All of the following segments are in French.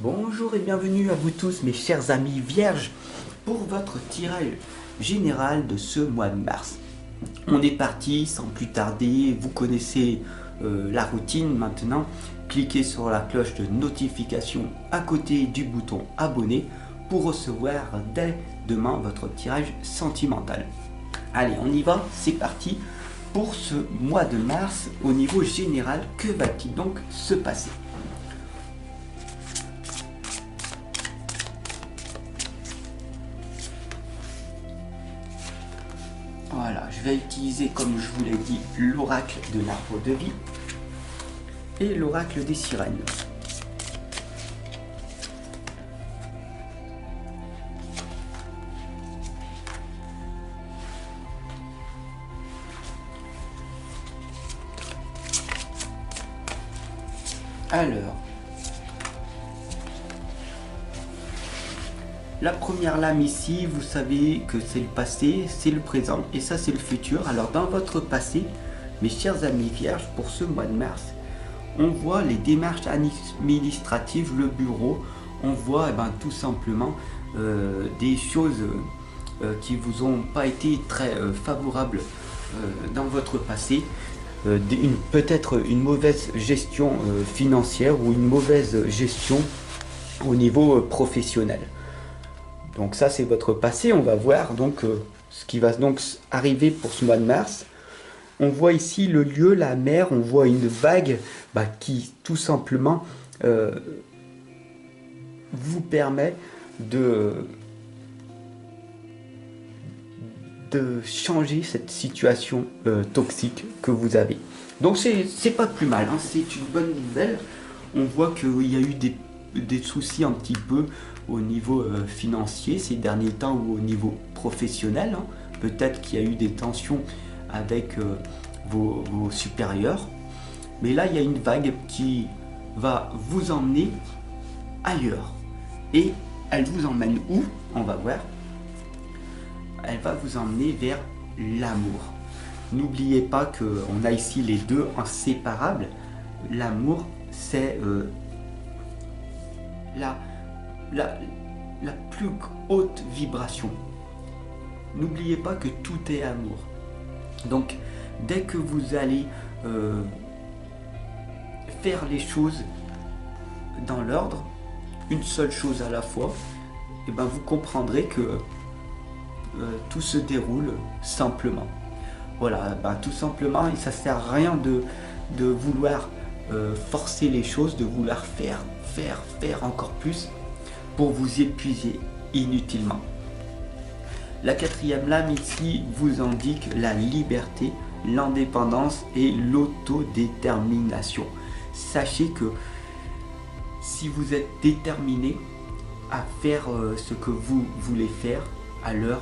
Bonjour et bienvenue à vous tous mes chers amis vierges pour votre tirage général de ce mois de mars. On est parti sans plus tarder, vous connaissez la routine maintenant. Cliquez sur la cloche de notification à côté du bouton abonner pour recevoir dès demain votre tirage sentimental. Allez, on y va, c'est parti pour ce mois de mars. Au niveau général, que va-t-il donc se passer ? Voilà, je vais utiliser, comme je vous l'ai dit, l'oracle de l'arbre de vie et l'oracle des sirènes. Alors, la première lame ici, vous savez que c'est le passé, c'est le présent et ça c'est le futur. Alors dans votre passé, mes chers amis vierges, pour ce mois de mars, on voit les démarches administratives, le bureau, on voit tout simplement des choses qui vous ont pas été très favorables dans votre passé. Peut-être une mauvaise gestion financière ou une mauvaise gestion au niveau professionnel. Donc ça c'est votre passé. On va voir donc ce qui va donc arriver pour ce mois de mars. On voit ici le lieu, la mer, on voit une vague qui tout simplement vous permet de changer cette situation toxique que vous avez. Donc c'est pas plus mal, hein, c'est une bonne nouvelle. On voit qu'il y a eu des soucis un petit peu au niveau financier ces derniers temps ou au niveau professionnel. Hein. Peut-être qu'il y a eu des tensions avec vos supérieurs. Mais là, il y a une vague qui va vous emmener ailleurs. Et elle vous emmène où? On va voir. Elle va vous emmener vers l'amour. N'oubliez pas qu'on a ici les deux inséparables. L'amour, c'est la plus haute vibration. N'oubliez pas que tout est amour. Donc, dès que vous allez faire les choses dans l'ordre, une seule chose à la fois, et vous comprendrez que tout se déroule simplement. Voilà, tout simplement, et ça sert à rien de vouloir forcer les choses, de vouloir faire encore plus pour vous épuiser inutilement. La quatrième lame ici vous indique la liberté, l'indépendance et l'autodétermination. Sachez que si vous êtes déterminé à faire ce que vous voulez faire, alors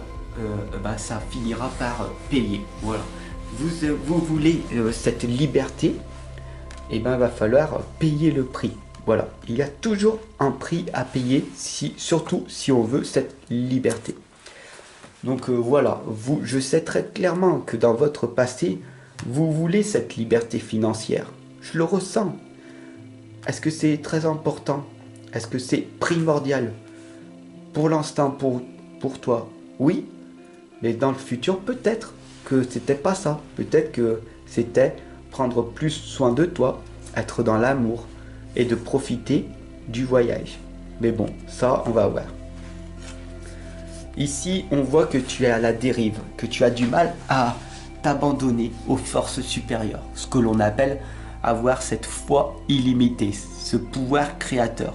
ça finira par payer. Voilà. Vous voulez cette liberté, et va falloir payer le prix. Voilà, il y a toujours un prix à payer, surtout si on veut cette liberté. Donc voilà, je sais très clairement que dans votre passé, vous voulez cette liberté financière. Je le ressens. Est-ce que c'est très important? Est-ce que c'est primordial? Pour l'instant, pour toi, oui. Mais dans le futur, peut-être que c'était pas ça. Peut-être que c'était prendre plus soin de toi, être dans l'amour et de profiter du voyage. Mais bon, ça, on va voir. Ici, on voit que tu es à la dérive, que tu as du mal à t'abandonner aux forces supérieures. Ce que l'on appelle avoir cette foi illimitée, ce pouvoir créateur.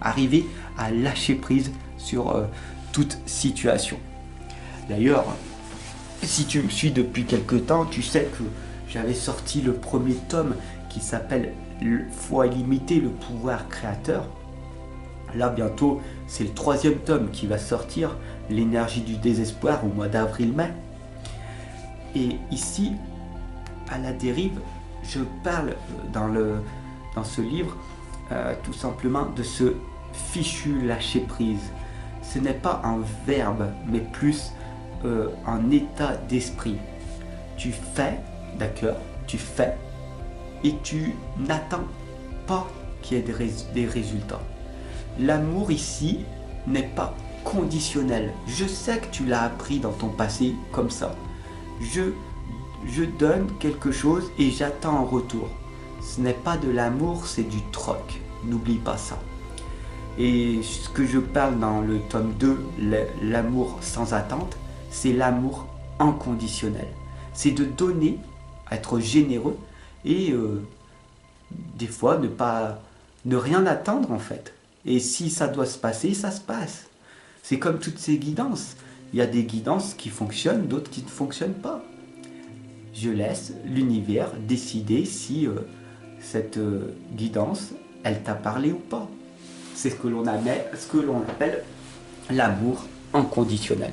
Arriver à lâcher prise sur toute situation. D'ailleurs, si tu me suis depuis quelque temps, tu sais que j'avais sorti le premier tome qui s'appelle Foi illimitée, le pouvoir créateur. Là, bientôt, c'est le troisième tome qui va sortir, l'énergie du désespoir, au mois d'avril-mai. Et ici, à la dérive, je parle dans ce livre tout simplement de ce fichu lâcher prise. Ce n'est pas un verbe, mais plus un état d'esprit. Tu fais, d'accord, tu fais, et tu n'attends pas qu'il y ait des résultats. L'amour ici n'est pas conditionnel. Je sais que tu l'as appris dans ton passé comme ça. Je donne quelque chose et j'attends en retour. Ce n'est pas de l'amour, c'est du troc. N'oublie pas ça. Et ce que je parle dans le tome 2, l'amour sans attente, c'est l'amour inconditionnel. C'est de donner, être généreux et des fois ne rien attendre en fait. Et si ça doit se passer, ça se passe. C'est comme toutes ces guidances. Il y a des guidances qui fonctionnent, d'autres qui ne fonctionnent pas. Je laisse l'univers décider si cette guidance, elle t'a parlé ou pas. C'est ce que l'on appelle l'amour inconditionnel.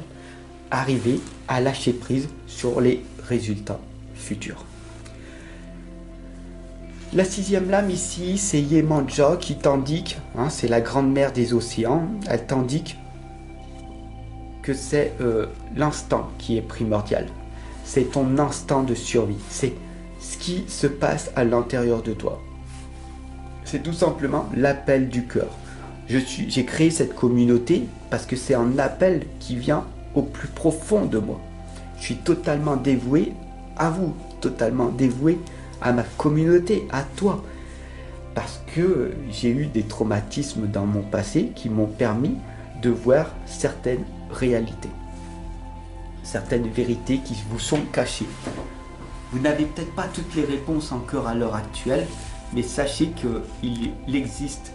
Arriver à lâcher prise sur les résultats futurs. La 6e lame ici, c'est Yemanja qui t'indique, c'est la grande mère des océans, elle t'indique que c'est l'instant qui est primordial. C'est ton instant de survie. C'est ce qui se passe à l'intérieur de toi. C'est tout simplement l'appel du cœur. J'ai créé cette communauté parce que c'est un appel qui vient au plus profond de moi. Je suis totalement dévoué à vous, totalement dévoué à ma communauté, à toi. Parce que j'ai eu des traumatismes dans mon passé qui m'ont permis de voir certaines réalités, certaines vérités qui vous sont cachées. Vous n'avez peut-être pas toutes les réponses encore à l'heure actuelle, mais sachez qu'il existe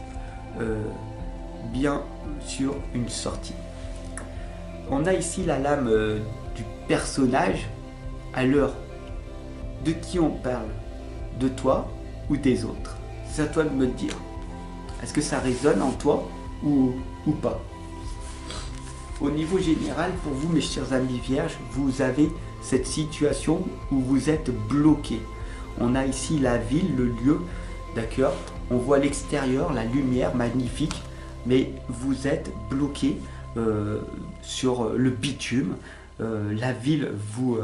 bien sûr une sortie. On a ici la lame du personnage à l'heure. De qui on parle? De toi ou des autres? C'est à toi de me dire. Est-ce que ça résonne en toi ou pas? Au niveau général, pour vous, mes chers amis vierges, vous avez cette situation où vous êtes bloqué. On a ici la ville, le lieu, d'accord? On voit l'extérieur, la lumière magnifique, mais vous êtes bloqué sur le bitume. La ville vous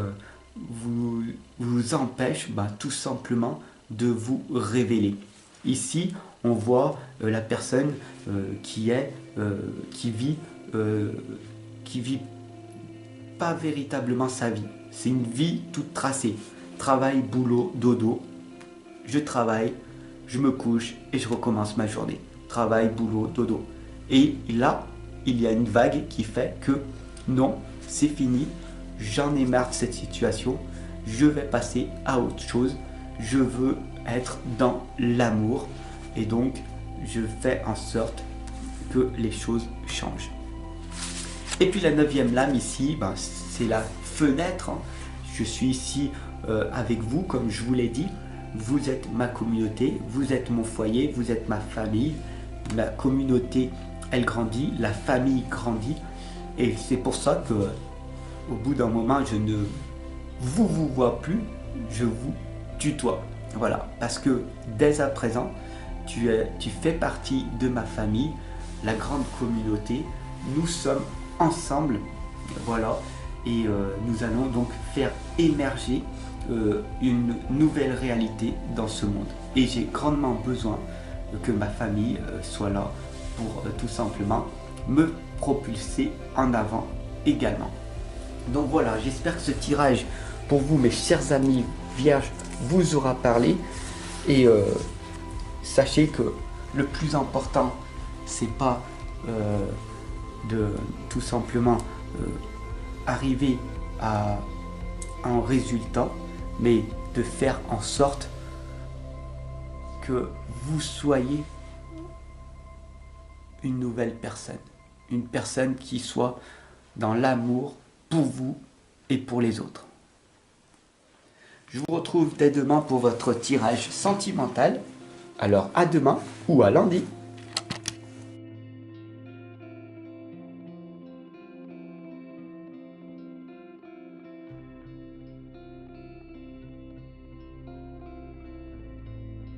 empêche tout simplement de vous révéler. Ici, on voit la personne qui vit pas véritablement sa vie. C'est une vie toute tracée. Travail, boulot, dodo. Je travaille, je me couche et je recommence ma journée. Travail, boulot, dodo. Et là, il y a une vague qui fait que non, c'est fini. J'en ai marre de cette situation. Je vais passer à autre chose. Je veux être dans l'amour. Et donc, je fais en sorte que les choses changent. Et puis la 9e lame ici, c'est la fenêtre. Je suis ici avec vous, comme je vous l'ai dit. Vous êtes ma communauté, vous êtes mon foyer, vous êtes ma famille. La communauté, elle grandit, la famille grandit. Et c'est pour ça que, au bout d'un moment, je ne vous vois plus, je vous tutoie. Voilà, parce que dès à présent, tu fais partie de ma famille, la grande communauté. Nous sommes ensemble, voilà, et nous allons donc faire émerger une nouvelle réalité dans ce monde. Et j'ai grandement besoin que ma famille soit là pour tout simplement me propulser en avant également. Donc voilà, j'espère que ce tirage pour vous, mes chers amis vierges, vous aura parlé. Et sachez que le plus important, c'est pas de tout simplement arriver à un résultat, mais de faire en sorte que vous soyez une nouvelle personne. Une personne qui soit dans l'amour pour vous et pour les autres. Je vous retrouve dès demain pour votre tirage sentimental. Alors à demain ou à lundi.